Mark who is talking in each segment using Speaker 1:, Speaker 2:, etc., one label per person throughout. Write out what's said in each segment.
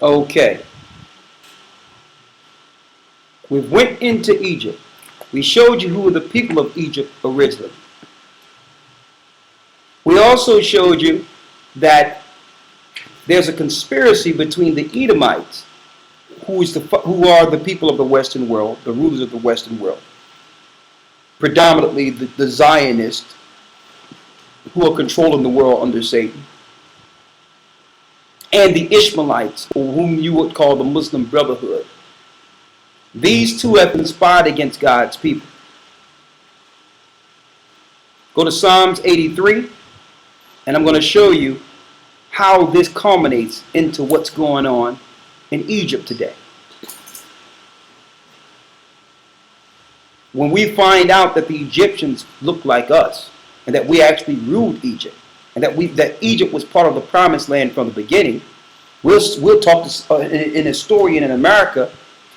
Speaker 1: Okay, we went into Egypt. We showed you who were the people of Egypt originally. We also showed you that there's a conspiracy between the Edomites, who are the people of the Western world, the rulers of the Western world, predominantly the Zionists, who are controlling the world under Satan, and the Ishmaelites, or whom you would call the Muslim Brotherhood. These two have conspired against God's people. Go to Psalms 83, and I'm going to show you how this culminates into what's going on in Egypt today. When we find out that the Egyptians look like us, and that we actually ruled Egypt, and that Egypt was part of the promised land from the beginning, we'll talk to an historian in America,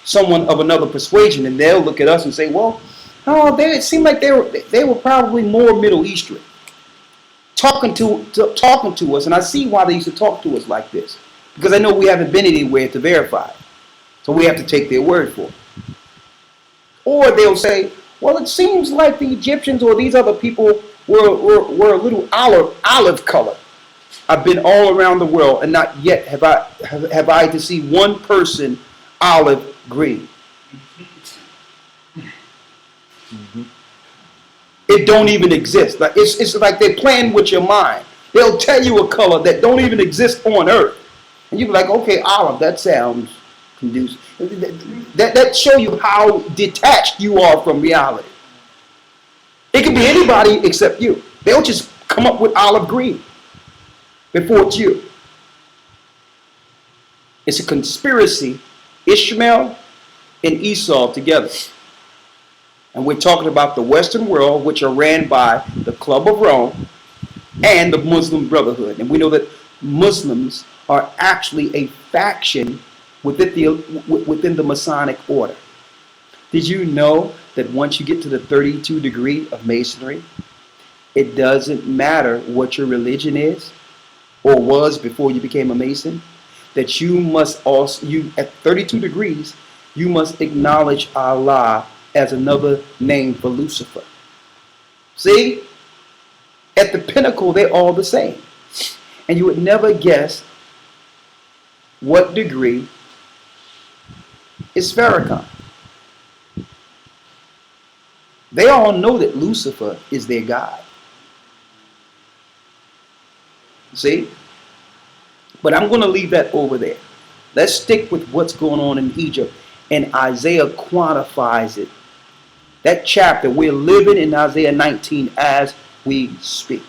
Speaker 1: someone of another persuasion, and they'll look at us and say, well, no, it seemed like they were probably more Middle Eastern, talking to us, and I see why they used to talk to us like this, because I know we haven't been anywhere to verify it, so we have to take their word for it. Or they'll say, well, it seems like the Egyptians or these other people were a little olive color. I've been all around the world, and not yet have I to see one person olive green. Mm-hmm. It don't even exist. Like it's like they're playing with your mind. They'll tell you a color that don't even exist on Earth, and you'll be like, okay, olive. That sounds conducive. That show you how detached you are from reality. It could be anybody except you. They'll just come up with olive green before it's you. It's a conspiracy, Ishmael and Esau together. And we're talking about the Western world, which are ran by the Club of Rome and the Muslim Brotherhood. And we know that Muslims are actually a faction within the Masonic order. Did you know that once you get to the 32 degree of Masonry, it doesn't matter what your religion is or was before you became a Mason, that you must also, at 32 degrees, you must acknowledge Allah as another name for Lucifer. See? At the pinnacle, they're all the same. And you would never guess what degree is Farrakhan. They all know that Lucifer is their God. See? But I'm going to leave that over there. Let's stick with what's going on in Egypt. And Isaiah quantifies it. That chapter, we're living in Isaiah 19 as we speak.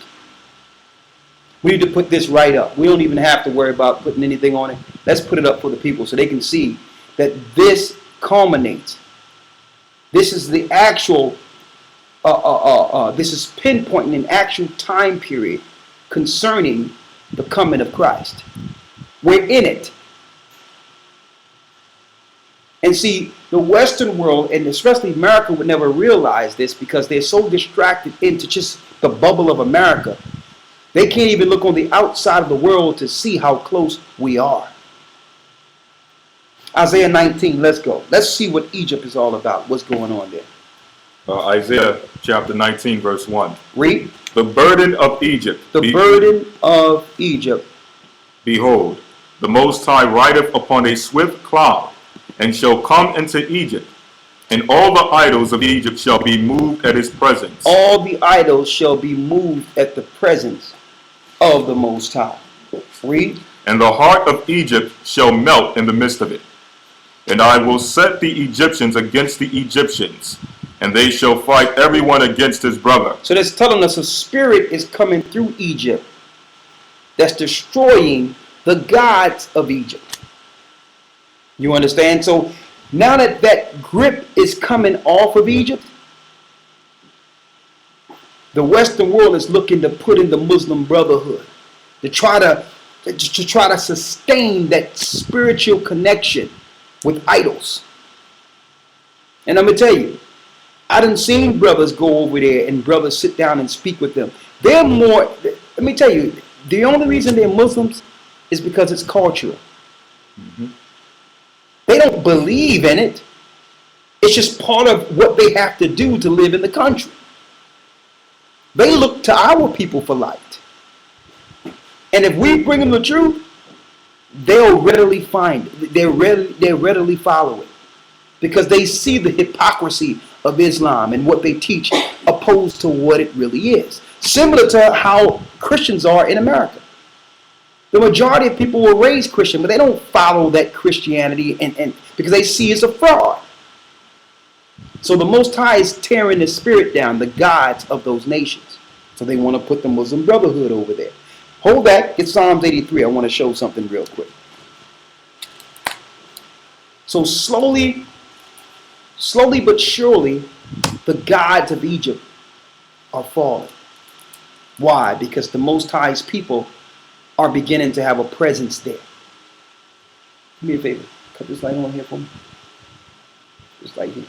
Speaker 1: We need to put this right up. We don't even have to worry about putting anything on it. Let's put it up for the people so they can see that this culminates. This is the actual, this is pinpointing an actual time period concerning the coming of Christ. We're in it. And see, the Western world, and especially America, would never realize this because they're so distracted into just the bubble of America. They can't even look on the outside of the world to see how close we are. Isaiah 19, let's go. Let's see what Egypt is all about. What's going on there?
Speaker 2: Isaiah chapter 19, verse 1.
Speaker 1: Read.
Speaker 2: The burden of Egypt.
Speaker 1: The burden of Egypt.
Speaker 2: Behold, the Most High rideth upon a swift cloud, and shall come into Egypt, and all the idols of Egypt shall be moved at his presence.
Speaker 1: All the idols shall be moved at the presence of the Most High. Read.
Speaker 2: And the heart of Egypt shall melt in the midst of it. And I will set the Egyptians against the Egyptians, and they shall fight everyone against his brother.
Speaker 1: So that's telling us a spirit is coming through Egypt that's destroying the gods of Egypt. You understand? So now that that grip is coming off of Egypt, the Western world is looking to put in the Muslim Brotherhood to try to sustain that spiritual connection with idols. And I'm gonna tell you, I done seen brothers go over there and brothers sit down and speak with them. They're more. Let me tell you, the only reason they're Muslims is because it's cultural. They don't believe in it. It's just part of what they have to do to live in the country. They look to our people for light. And if we bring them the truth, they'll readily find it. They readily follow it. Because they see the hypocrisy of Islam and what they teach opposed to what it really is. Similar to how Christians are in America. The majority of people were raised Christian, but they don't follow that Christianity and because they see it's a fraud. So the Most High is tearing the spirit down, the gods of those nations. So they want to put the Muslim Brotherhood over there. Hold that. Get Psalms 83. I want to show something real quick. So slowly but surely, the gods of Egypt are falling. Why? Because the Most High's people are beginning to have a presence there. Do me a favor. Cut this light on here for me. This light here.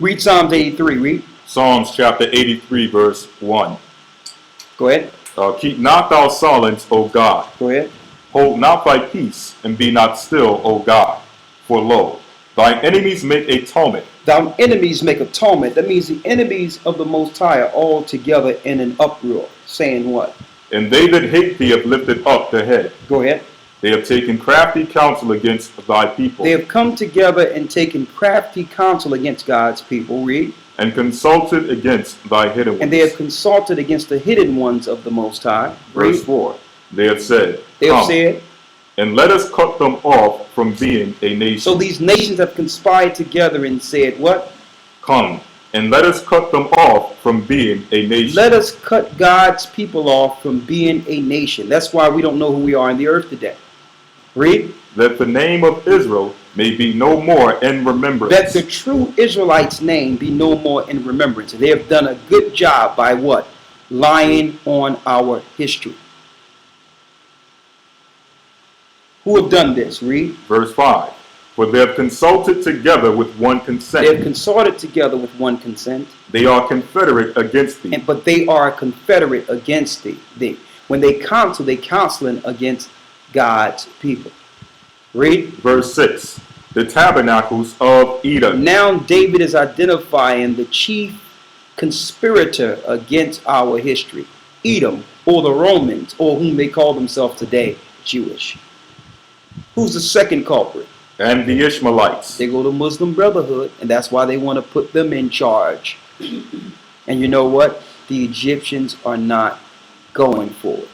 Speaker 1: Read Psalms 83. Read.
Speaker 2: Psalms chapter 83, verse 1.
Speaker 1: Go ahead.
Speaker 2: Keep not thou silence, O God.
Speaker 1: Go ahead.
Speaker 2: Hold not thy peace, and be not still, O God. For lo, thine enemies make a tumult.
Speaker 1: Thine enemies make a tumult. That means the enemies of the Most High are all together in an uproar. Saying what?
Speaker 2: And they that hate thee have lifted up the head.
Speaker 1: Go ahead.
Speaker 2: They have taken crafty counsel against thy people.
Speaker 1: They have come together and taken crafty counsel against God's people. Read.
Speaker 2: And consulted against thy hidden ones.
Speaker 1: And they have consulted against the hidden ones of the Most High. Read.
Speaker 2: Verse 4. They have said,
Speaker 1: They have
Speaker 2: Come,
Speaker 1: said.
Speaker 2: and let us cut them off from being a nation.
Speaker 1: So these nations have conspired together and said what?
Speaker 2: Come, and let us cut them off from being a nation.
Speaker 1: Let us cut God's people off from being a nation. That's why we don't know who we are in the earth today. Read.
Speaker 2: That the name of Israel may be no more in remembrance.
Speaker 1: That the true Israelites' name be no more in remembrance. They have done a good job by what? Lying on our history. Who have done this? Read.
Speaker 2: Verse 5. For they have consulted together with one consent.
Speaker 1: They have consorted together with one consent.
Speaker 2: They are confederate against thee.
Speaker 1: But they are confederate against thee. When they counsel, they counseling against God's people. Read.
Speaker 2: Verse 6. The tabernacles of Edom.
Speaker 1: Now David is identifying the chief conspirator against our history. Edom, or the Romans, or whom they call themselves today, Jewish. Who's the second culprit?
Speaker 2: And the Ishmaelites.
Speaker 1: They go to Muslim Brotherhood, and that's why they want to put them in charge. And you know what? The Egyptians are not going for it.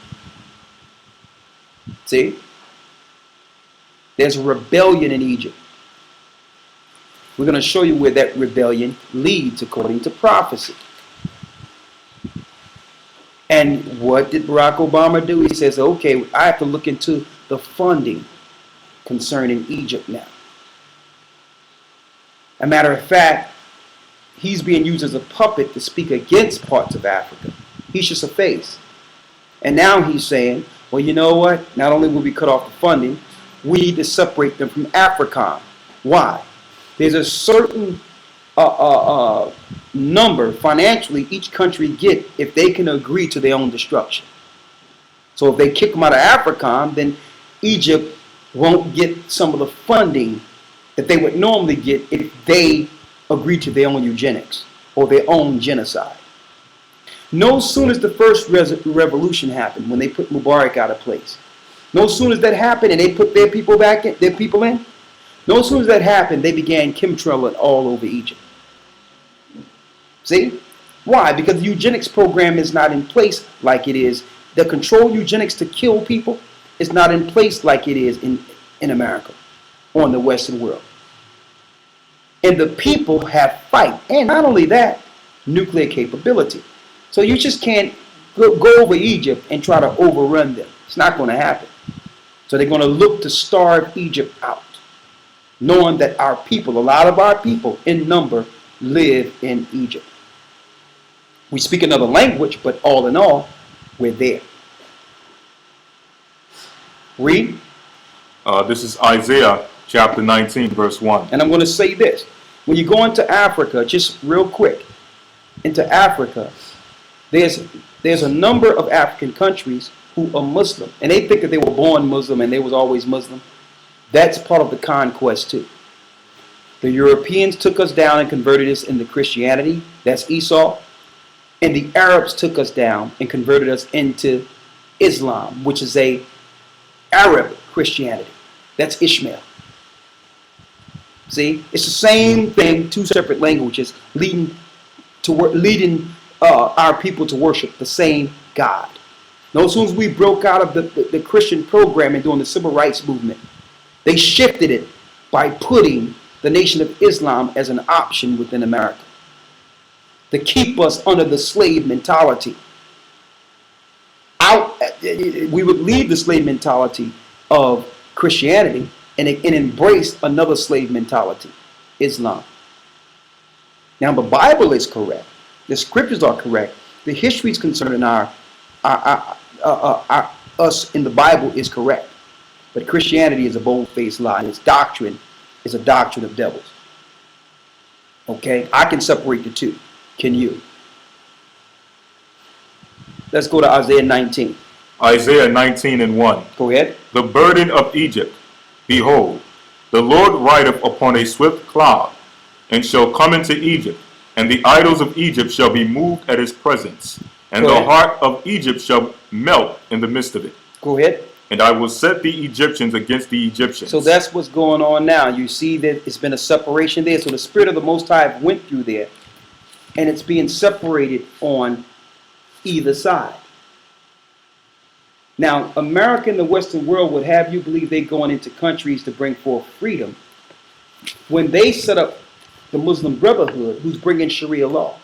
Speaker 1: See? There's a rebellion in Egypt. We're going to show you where that rebellion leads according to prophecy. And what did Barack Obama do? He says, okay, I have to look into the funding concerning Egypt now. As a matter of fact, he's being used as a puppet to speak against parts of Africa. He's just a face. And now he's saying, well, you know what? Not only will we cut off the funding, we need to separate them from AFRICOM. Why? There's a certain number financially each country get if they can agree to their own destruction. So if they kick them out of AFRICOM, then Egypt won't get some of the funding that they would normally get if they agree to their own eugenics or their own genocide. No sooner as the first revolution happened, when they put Mubarak out of place, no sooner as that happened and they put their people back in, no sooner as that happened, they began chemtrailing all over Egypt. See? Why? Because the eugenics program is not in place like it is. The controlled eugenics to kill people is not in place like it is in America or in the Western world. And the people have fight. And not only that, nuclear capability. So you just can't go over Egypt and try to overrun them. It's not going to happen. So they're going to look to starve Egypt out, knowing that our people, a lot of our people in number, live in Egypt. We speak another language, but all in all, we're there. Read.
Speaker 2: This is Isaiah chapter 19, verse 1.
Speaker 1: And I'm going to say this. When you go into Africa, just real quick, into Africa, there's a number of African countries who are Muslim, and they think that they were born Muslim and they was always Muslim. That's part of the conquest too. The Europeans took us down and converted us into Christianity. That's Esau. And the Arabs took us down and converted us into Islam, which is a Arab Christianity. That's Ishmael. See, it's the same thing, two separate languages leading our people to worship the same God. Now, as soon as we broke out of the Christian programming during the civil rights movement, they shifted it by putting the Nation of Islam as an option within America to keep us under the slave mentality. We would leave the slave mentality of Christianity and embrace another slave mentality, Islam. Now, the Bible is correct. The scriptures are correct. The history is concerning us in the Bible is correct. But Christianity is a bold-faced lie. And its doctrine is a doctrine of devils. Okay? I can separate the two. Can you? Let's go to Isaiah 19.
Speaker 2: Isaiah 19:1.
Speaker 1: Go ahead.
Speaker 2: The burden of Egypt, behold, the Lord rideth upon a swift cloud, and shall come into Egypt, and the idols of Egypt shall be moved at his presence, and
Speaker 1: Go
Speaker 2: the
Speaker 1: ahead.
Speaker 2: heart of Egypt shall melt in the midst of it.
Speaker 1: Go ahead.
Speaker 2: And I will set the Egyptians against the Egyptians.
Speaker 1: So that's what's going on now. You see that it's been a separation there. So the Spirit of the Most High went through there, and it's being separated on either side. Now, America and the Western world would have you believe they're going into countries to bring forth freedom when they set up the Muslim Brotherhood, who's bringing Sharia law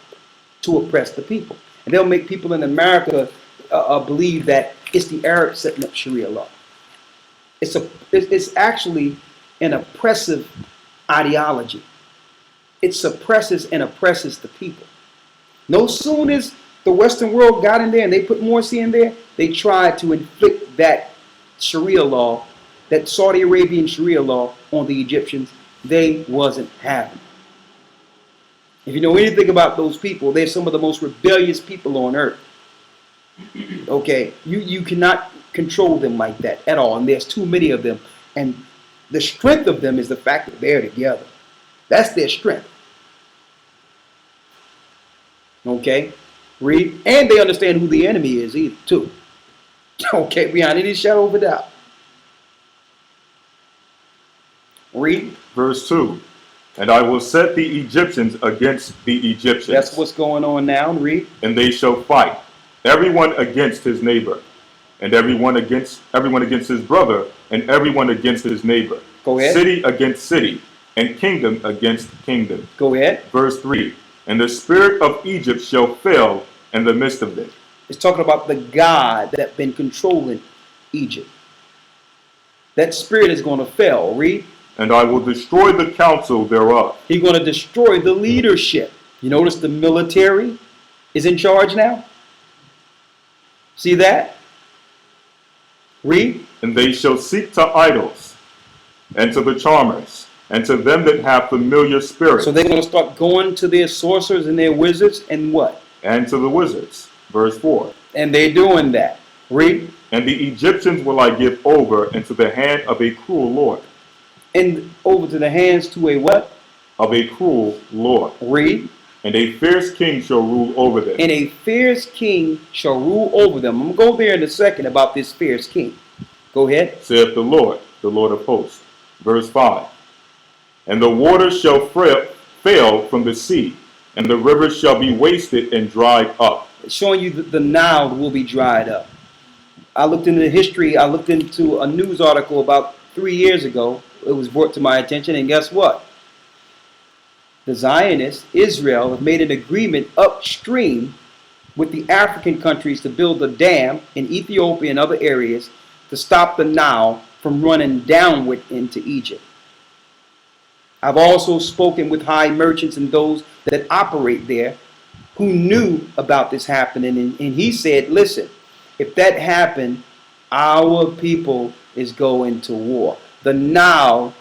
Speaker 1: to oppress the people. And they'll make people in America believe that it's the Arabs setting up Sharia law. It's actually an oppressive ideology. It suppresses and oppresses the people. No sooner as the Western world got in there and they put Morsi in there, they tried to inflict that Sharia law, that Saudi Arabian Sharia law on the Egyptians. They wasn't having it. If you know anything about those people, they're some of the most rebellious people on earth. Okay, you cannot control them like that at all, and there's too many of them. And the strength of them is the fact that they're together. That's their strength. Okay, read, and they understand who the enemy is either too. Okay, beyond any shadow of a doubt. Read.
Speaker 2: Verse 2. And I will set the Egyptians against the Egyptians.
Speaker 1: That's what's going on now. Read.
Speaker 2: And they shall fight, everyone against his neighbor, and everyone against his brother, and everyone against his neighbor.
Speaker 1: Go ahead.
Speaker 2: City against city, and kingdom against kingdom.
Speaker 1: Go ahead.
Speaker 2: Verse 3. And the spirit of Egypt shall fail in the midst of them.
Speaker 1: It's talking about the God that's been controlling Egypt. That spirit is going to fail. Read.
Speaker 2: And I will destroy the counsel thereof.
Speaker 1: He's going to destroy the leadership. You notice the military is in charge now? See that? Read.
Speaker 2: And they shall seek to idols, and to the charmers, and to them that have familiar spirits.
Speaker 1: So they're going to start going to their sorcerers and their wizards and what?
Speaker 2: And to the wizards. Verse 4.
Speaker 1: And they're doing that. Read.
Speaker 2: And the Egyptians will I give over into the hand of a cruel lord.
Speaker 1: And over to the hands to a what?
Speaker 2: Of a cruel lord.
Speaker 1: Read.
Speaker 2: And a fierce king shall rule over them.
Speaker 1: And a fierce king shall rule over them. I'm going to go there in a second about this fierce king. Go ahead.
Speaker 2: Saith the Lord of hosts. Verse 5. And the waters shall fail from the sea, and the rivers shall be wasted and dried up.
Speaker 1: It's showing you that the Nile will be dried up. I looked into history. I looked into a news article about 3 years ago. It was brought to my attention, and guess what? The Zionists, Israel, have made an agreement upstream with the African countries to build a dam in Ethiopia and other areas to stop the Nile from running downward into Egypt. I've also spoken with high merchants and those that operate there who knew about this happening, and he said, listen, if that happened, our people is going to war. The Nile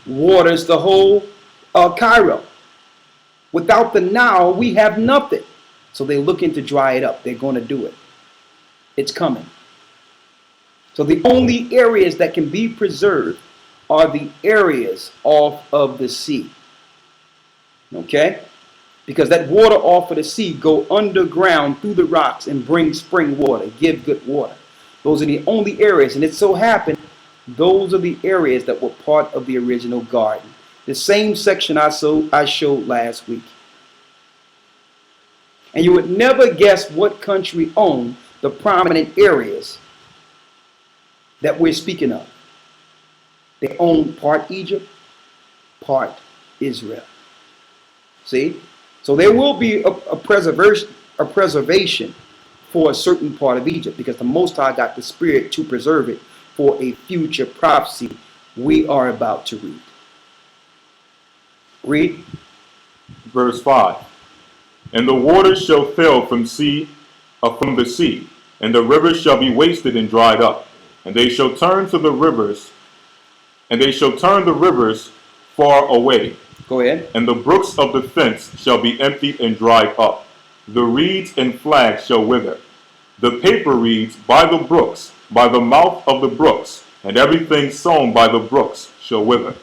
Speaker 1: waters the whole Cairo. Without the Nile, we have nothing. So they're looking to dry it up. They're going to do it. It's coming. So the only areas that can be preserved are the areas off of the sea. Okay? Because that water off of the sea go underground through the rocks and bring spring water, give good water. Those are the only areas. And it so happened, those are the areas that were part of the original garden. The same section I showed last week. And you would never guess what country owned the prominent areas that we're speaking of. They own part Egypt, part Israel. See? So there will be a preservation for a certain part of Egypt, because the Most High got the Spirit to preserve it for a future prophecy we are about to read. Read.
Speaker 2: Verse 5. And the waters shall fail from the sea, and the rivers shall be wasted and dried up, and they shall turn the rivers far away.
Speaker 1: Go ahead.
Speaker 2: And the brooks of the fence shall be emptied and dried up. The reeds and flags shall wither. The paper reeds by the brooks, by the mouth of the brooks, and everything sown by the brooks shall wither.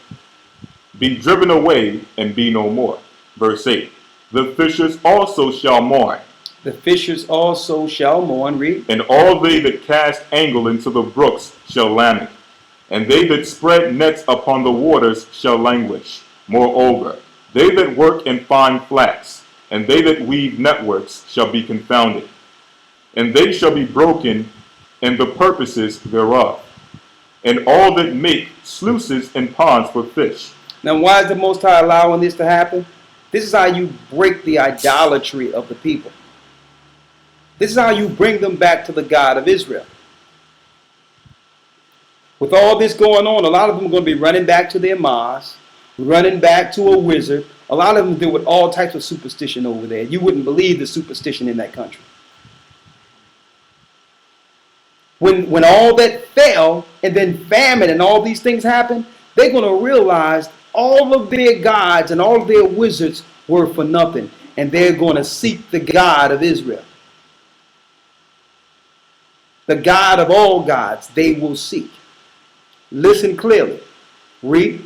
Speaker 2: Be driven away and be no more. Verse 8. The fishers also shall mourn.
Speaker 1: The fishers also shall mourn. Read.
Speaker 2: And all they that cast angle into the brooks shall lament. And they that spread nets upon the waters shall languish. Moreover, they that work in fine flax, and they that weave networks shall be confounded. And they shall be broken in the purposes thereof. And all that make sluices and ponds for fish.
Speaker 1: Now, why is the Most High allowing this to happen? This is how you break the idolatry of the people. This is how you bring them back to the God of Israel. With all this going on, a lot of them are going to be running back to their mosques, running back to a wizard. A lot of them deal with all types of superstition over there. You wouldn't believe the superstition in that country. When all that fell, and then famine and all these things happen, they're going to realize all of their gods and all of their wizards were for nothing. And they're going to seek the God of Israel. The God of all gods they will seek. Listen clearly. Read.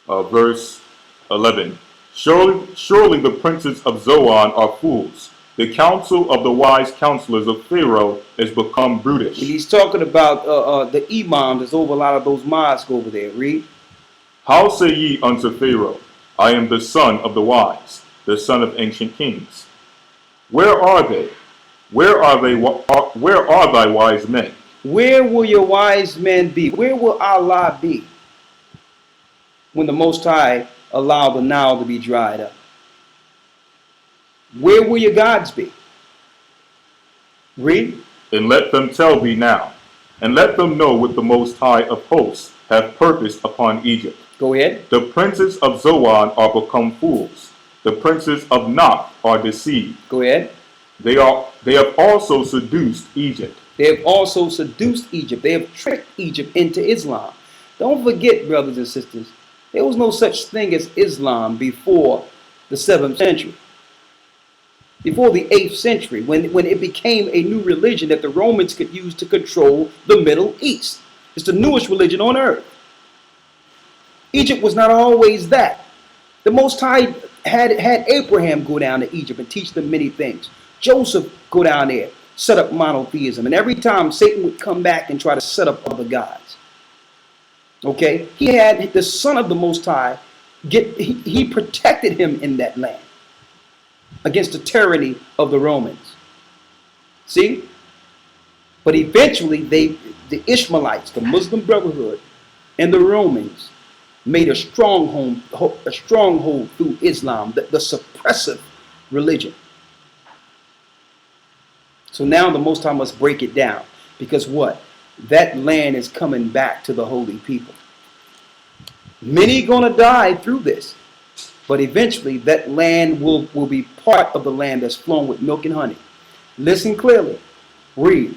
Speaker 2: Verse 11. Surely the princes of Zoan are fools. The counsel of the wise counselors of Pharaoh is become brutish.
Speaker 1: He's talking about the imam that's over a lot of those mosques over there. Read.
Speaker 2: How say ye unto Pharaoh, I am the son of the wise, the son of ancient kings? Where are they? Where are thy wise men?
Speaker 1: Where will your wise men be? Where will Allah be when the Most High allow the Nile to be dried up? Where will your gods be? Read.
Speaker 2: And let them tell thee now, and let them know what the Most High of hosts hath purposed upon Egypt.
Speaker 1: Go ahead.
Speaker 2: The princes of Zoan are become fools. The princes of Noph are deceived.
Speaker 1: Go ahead.
Speaker 2: They have also seduced Egypt.
Speaker 1: They have also seduced Egypt. They have tricked Egypt into Islam. Don't forget, brothers and sisters, there was no such thing as Islam before the 7th century. Before the 8th century, when it became a new religion that the Romans could use to control the Middle East. It's the newest religion on earth. Egypt was not always that. The Most High had Abraham go down to Egypt and teach them many things. Joseph go down there, set up monotheism. And every time Satan would come back and try to set up other gods. Okay? He had the son of the Most High, he protected him in that land against the tyranny of the Romans. See? But eventually the Ishmaelites, the Muslim Brotherhood, and the Romans made a stronghold through Islam, the suppressive religion. So now the Most High must break it down. Because what? That land is coming back to the holy people. Many going to die through this. But eventually that land will be part of the land that's flowing with milk and honey. Listen clearly. Read.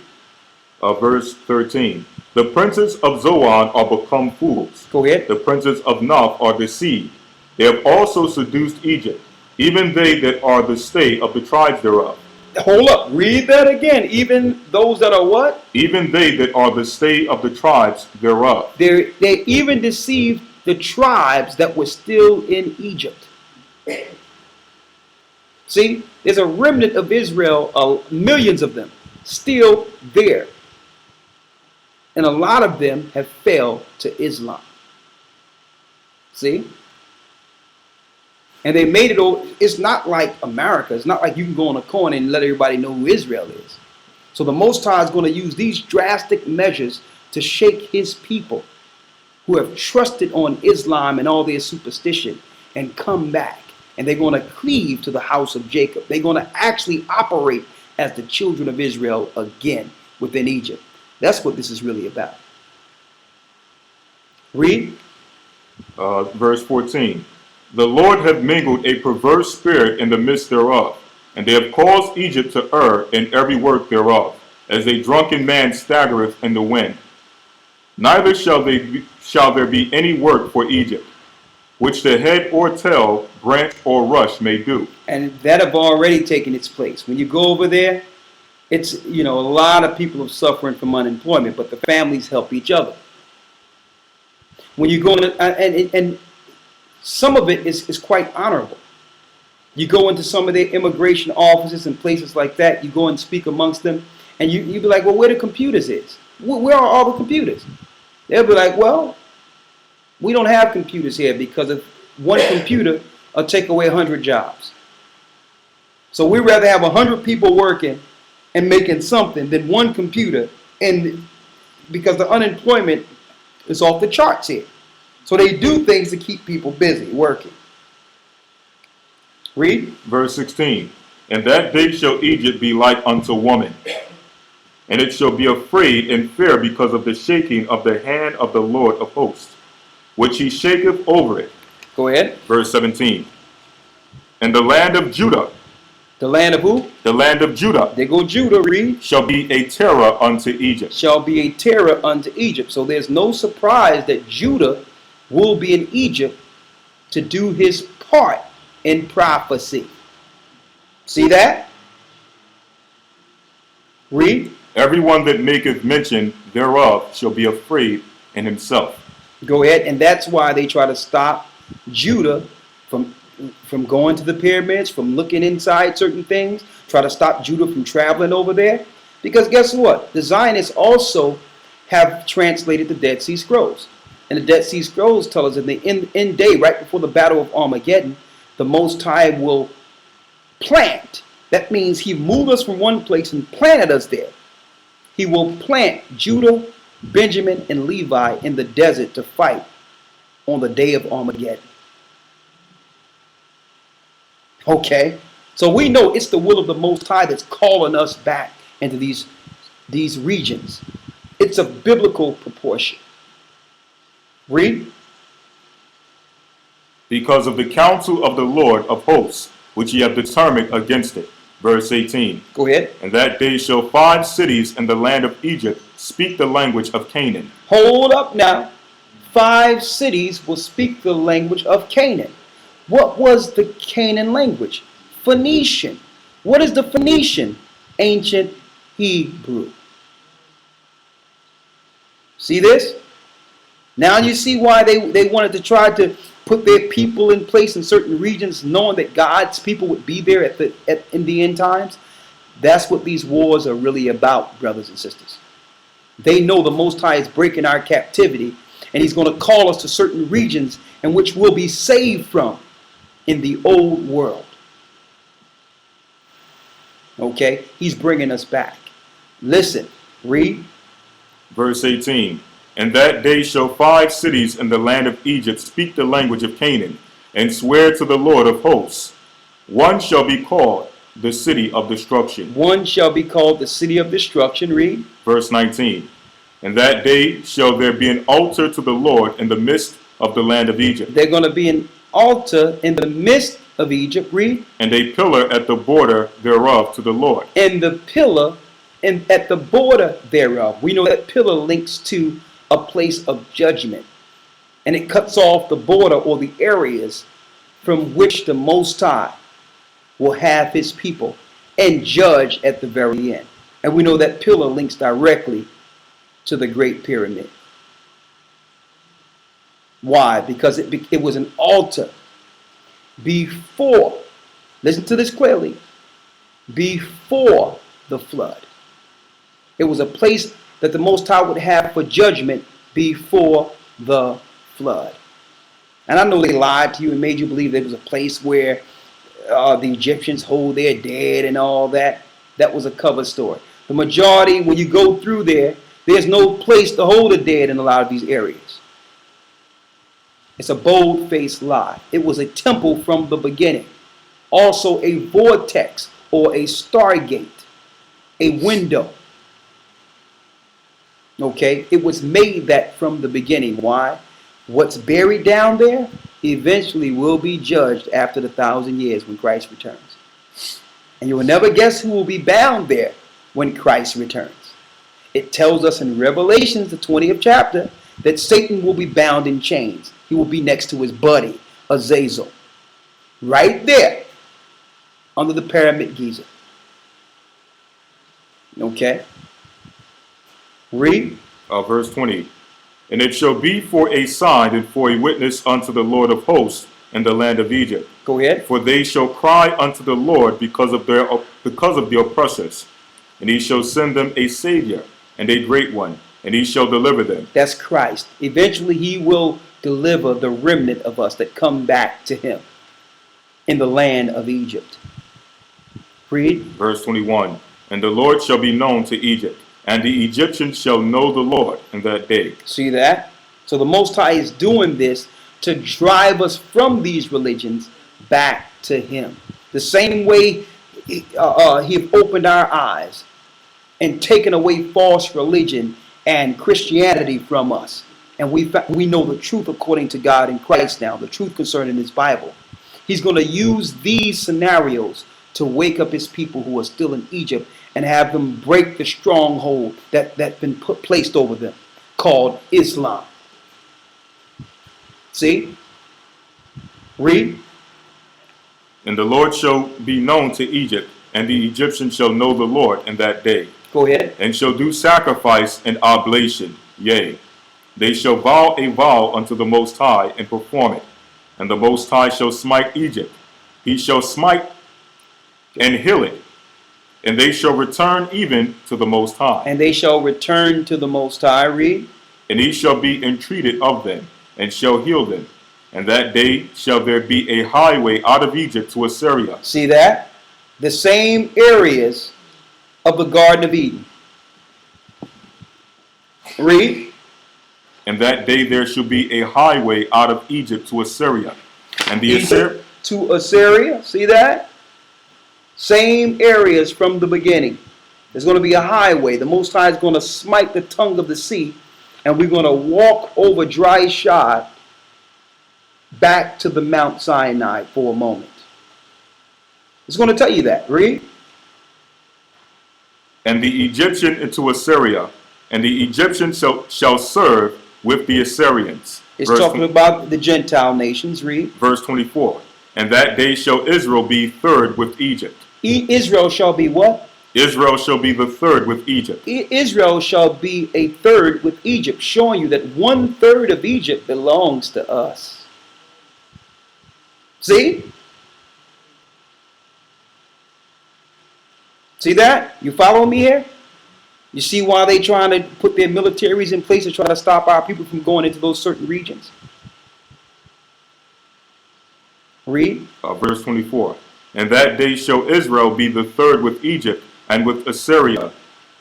Speaker 2: Verse 13. The princes of Zoan are become fools.
Speaker 1: Go ahead.
Speaker 2: The princes of Noph are deceived. They have also seduced Egypt, even they that are the stay of the tribes thereof.
Speaker 1: Hold up, read that again. Even those that are what?
Speaker 2: Even they that are the stay of the tribes thereof.
Speaker 1: They even deceived the tribes that were still in Egypt. See, there's a remnant of Israel, millions of them, still there. And a lot of them have failed to Islam. See? And they made it over. It's not like America. It's not like you can go on a corner and let everybody know who Israel is. So the Most High is going to use these drastic measures to shake his people who have trusted on Islam and all their superstition and come back. And they're going to cleave to the house of Jacob. They're going to actually operate as the children of Israel again within Egypt. That's what this is really about. Read.
Speaker 2: Verse 14. The Lord hath mingled a perverse spirit in the midst thereof, and they have caused Egypt to err in every work thereof, as a drunken man staggereth in the wind. Neither shall there be any work for Egypt, which the head or tail, branch or rush may do.
Speaker 1: And that have already taken its place. When you go over there, it's, a lot of people are suffering from unemployment, but the families help each other. When you go in, and some of it is quite honorable. You go into some of their immigration offices and places like that, you go and speak amongst them, and you be like, well, where the computers is? Where are all the computers? They'll be like, well, we don't have computers here because of one computer will take away 100 jobs. So we'd rather have 100 people working and making something than one computer, and because the unemployment is off the charts here. So they do things to keep people busy working. Read.
Speaker 2: Verse 16. And that day shall Egypt be like unto woman, and it shall be afraid and fear because of the shaking of the hand of the Lord of hosts, which he shaketh over it.
Speaker 1: Go ahead.
Speaker 2: Verse 17. And the land of Judah.
Speaker 1: The land of who?
Speaker 2: The land of Judah.
Speaker 1: They go Judah, read.
Speaker 2: Shall be a terror unto Egypt.
Speaker 1: Shall be a terror unto Egypt. So there's no surprise that Judah will be in Egypt to do his part in prophecy. See that? Read.
Speaker 2: Everyone that maketh mention thereof shall be afraid in himself.
Speaker 1: Go ahead. And that's why they try to stop Judah from going to the pyramids, from looking inside certain things, try to stop Judah from traveling over there. Because guess what? The Zionists also have translated the Dead Sea Scrolls. And the Dead Sea Scrolls tell us in the end day, right before the Battle of Armageddon, the Most High will plant. That means he moved us from one place and planted us there. He will plant Judah, Benjamin, and Levi in the desert to fight on the day of Armageddon. Okay, so we know it's the will of the Most High that's calling us back into these regions. It's a biblical proportion. Read.
Speaker 2: Because of the counsel of the Lord of hosts, which ye have determined against it. Verse 18.
Speaker 1: Go ahead.
Speaker 2: And that day shall 5 cities in the land of Egypt speak the language of Canaan.
Speaker 1: Hold up now. 5 cities will speak the language of Canaan. What was the Canaan language? Phoenician. What is the Phoenician? Ancient Hebrew. See this? Now you see why they wanted to try to put their people in place in certain regions, knowing that God's people would be there in the end times. That's what these wars are really about, brothers and sisters. They know the Most High is breaking our captivity, and he's going to call us to certain regions in which we'll be saved from in the old world. Okay? He's bringing us back. Listen, read.
Speaker 2: Verse 18. And that day shall 5 cities in the land of Egypt speak the language of Canaan, and swear to the Lord of hosts. One shall be called the city of destruction.
Speaker 1: One shall be called the city of destruction. Read.
Speaker 2: Verse 19. And that day shall there be an altar to the Lord in the midst of the land of Egypt.
Speaker 1: They're going to be an altar in the midst of Egypt. Read.
Speaker 2: And a pillar at the border thereof to the Lord.
Speaker 1: And the pillar at the border thereof. We know that pillar links to a place of judgment, and it cuts off the border or the areas from which the Most High will have his people and judge at the very end. And we know that pillar links directly to the Great Pyramid. Why? Because it was an altar before, listen to this clearly, before the flood. It was a place that the Most High would have for judgment before the flood. And I know they lied to you and made you believe there was a place where the Egyptians hold their dead and all that. That was a cover story. The majority, when you go through there, there's no place to hold the dead in a lot of these areas. It's a bold-faced lie. It was a temple from the beginning. Also a vortex or a stargate, a window. Okay, it was made that from the beginning. Why? What's buried down there eventually will be judged after the 1,000 years when Christ returns. And you will never guess who will be bound there when Christ returns. It tells us in Revelations, the 20th chapter, that Satan will be bound in chains. He will be next to his buddy, Azazel. Right there, under the Pyramid Giza. Okay? Read.
Speaker 2: Verse 20. And it shall be for a sign and for a witness unto the Lord of hosts in the land of Egypt.
Speaker 1: Go ahead.
Speaker 2: For they shall cry unto the Lord because of the oppressors. And he shall send them a Savior and a great one, and he shall deliver them.
Speaker 1: That's Christ. Eventually he will deliver the remnant of us that come back to him in the land of Egypt. Read.
Speaker 2: Verse 21. And the Lord shall be known to Egypt, and the Egyptians shall know the Lord in that day.
Speaker 1: See that? So the Most High is doing this to drive us from these religions back to him. The same way he opened our eyes and taken away false religion and Christianity from us. And we know the truth according to God in Christ now, the truth concerning his Bible. He's going to use these scenarios to wake up his people who are still in Egypt and have them break the stronghold that's been placed over them, called Islam. See? Read.
Speaker 2: And the Lord shall be known to Egypt, and the Egyptians shall know the Lord in that day.
Speaker 1: Go ahead.
Speaker 2: And shall do sacrifice and oblation, yea, they shall vow a vow unto the Most High and perform it. And the Most High shall smite Egypt. He shall smite and heal it. And they shall return even to the Most High.
Speaker 1: And they shall return to the Most High. Read.
Speaker 2: And he shall be entreated of them, and shall heal them. And that day shall there be a highway out of Egypt to Assyria.
Speaker 1: See that? The same areas of the Garden of Eden. Read.
Speaker 2: And that day there shall be a highway out of Egypt to Assyria. And the
Speaker 1: Egypt to Assyria. See that? Same areas from the beginning. There's going to be a highway. The Most High is going to smite the tongue of the sea, and we're going to walk over dry shod back to the Mount Sinai for a moment. It's going to tell you that. Read.
Speaker 2: And the Egyptian into Assyria, and the Egyptians shall serve with the Assyrians.
Speaker 1: It's talking about the Gentile nations. Read.
Speaker 2: Verse 24. And that day shall Israel be third with Egypt.
Speaker 1: Israel shall be what?
Speaker 2: Israel shall be the third with Egypt.
Speaker 1: Israel shall be a third with Egypt, showing you that 1/3 of Egypt belongs to us. See? See that? You follow me here? You see why they trying to put their militaries in place to try to stop our people from going into those certain regions? Read.
Speaker 2: Verse 24. And that day shall Israel be the third with Egypt and with Assyria,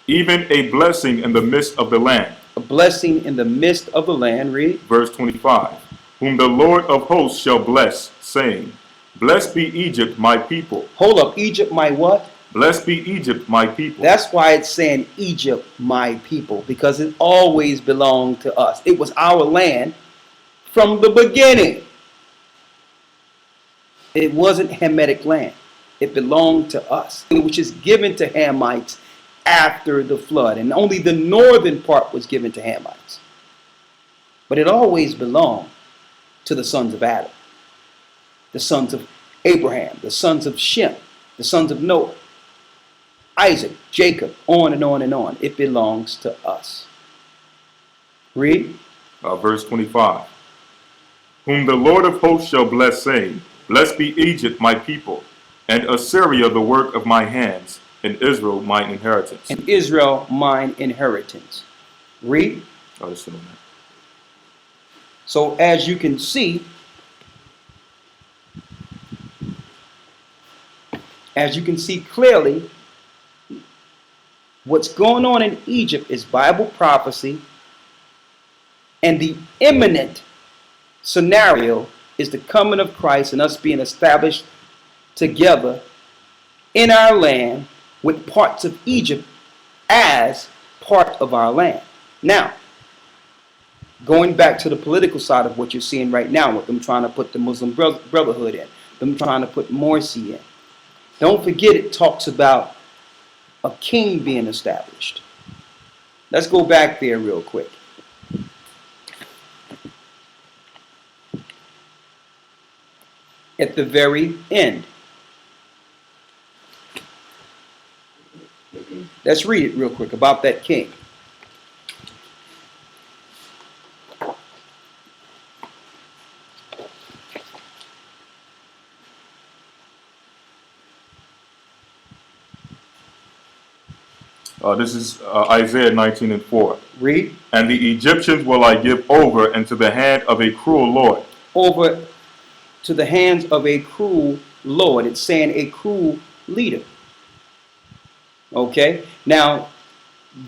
Speaker 2: even a blessing in the midst of the land.
Speaker 1: A blessing in the midst of the land. Read.
Speaker 2: Verse 25. Whom the Lord of hosts shall bless, saying, Blessed be Egypt, my people.
Speaker 1: Hold up. Egypt, my what?
Speaker 2: Blessed be Egypt, my people.
Speaker 1: That's why it's saying Egypt, my people, because it always belonged to us. It was our land from the beginning. It wasn't Hamitic land. It belonged to us, which is given to Hamites after the flood. And only the northern part was given to Hamites. But it always belonged to the sons of Adam, the sons of Abraham, the sons of Shem, the sons of Noah. Isaac, Jacob, on and on and on. It belongs to us. Read.
Speaker 2: Verse 25. Whom the Lord of hosts shall bless, saying, Blessed be Egypt, my people, and Assyria, the work of my hands, and Israel, mine inheritance.
Speaker 1: And Israel, mine inheritance. Read.
Speaker 2: Oh, that's in there.
Speaker 1: So as you can see, clearly, what's going on in Egypt is Bible prophecy, and the imminent scenario is the coming of Christ and us being established together in our land with parts of Egypt as part of our land. Now, going back to the political side of what you're seeing right now, with them trying to put the Muslim Brotherhood in, them trying to put Morsi in. Don't forget it talks about a king being established. Let's go back there real quick. At the very end. Let's read it real quick about that king.
Speaker 2: This is Isaiah 19:4.
Speaker 1: Read.
Speaker 2: And the Egyptians will I give over into the hand of a cruel Lord.
Speaker 1: Over to the hands of a cruel Lord. It's saying a cruel leader. Okay? Now,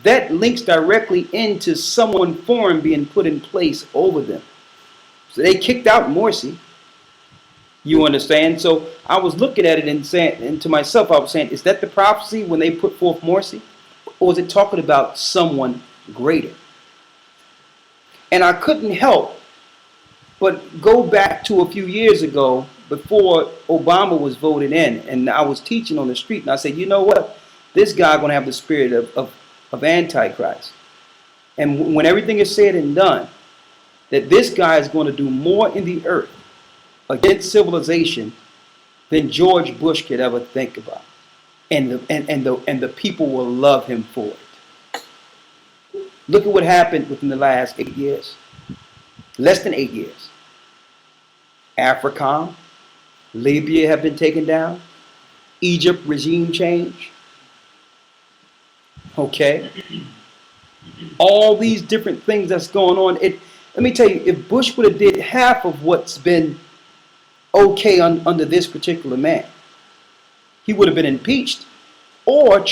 Speaker 1: that links directly into someone foreign being put in place over them. So they kicked out Morsi. You understand? So I was looking at it and saying, and to myself, I was saying, is that the prophecy when they put forth Morsi? Or is it talking about someone greater? And I couldn't help but go back to a few years ago before Obama was voted in, and I was teaching on the street, and I said, you know what? This guy going to have the spirit of Antichrist. And when everything is said and done, that this guy is going to do more in the earth against civilization than George Bush could ever think about. And the people will love him for it. Look at what happened within the last 8 years. Less than 8 years. Africa, Libya have been taken down. Egypt regime change. Okay. All these different things that's going on. Let me tell you, if Bush would have did half of what's been okay under this particular man, he would have been impeached, or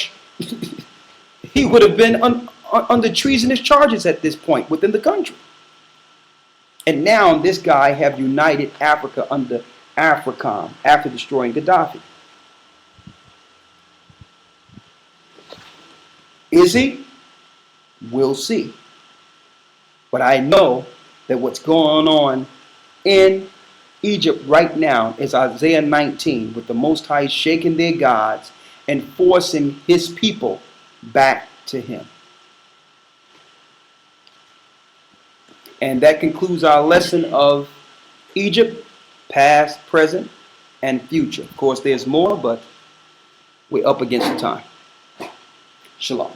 Speaker 1: he would have been under treasonous charges at this point within the country. And now this guy have united Africa under AFRICOM after destroying Gaddafi. Is he? We'll see. But I know that what's going on in Egypt right now is Isaiah 19, with the Most High shaking their gods and forcing his people back to him. And that concludes our lesson of Egypt, past, present, and future. Of course, there's more, but we're up against the time. Shalom.